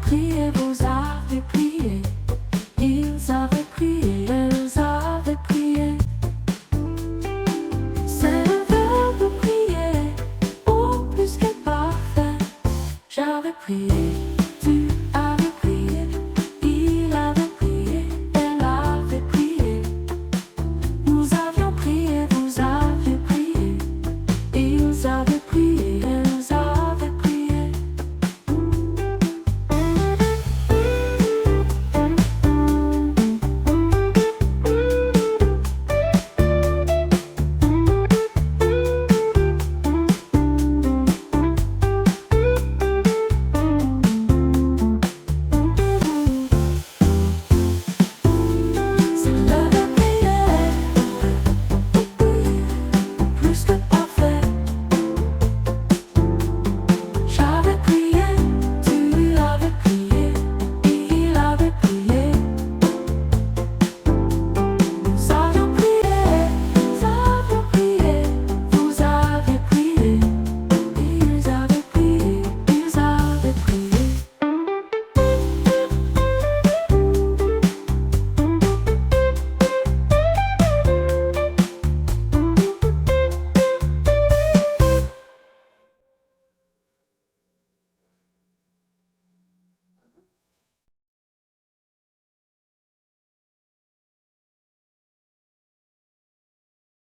prié, vous avez prié. Ils avaient prié, elles avaient prié. C'est le verbe prier, au plus que parfait. J'avais prié.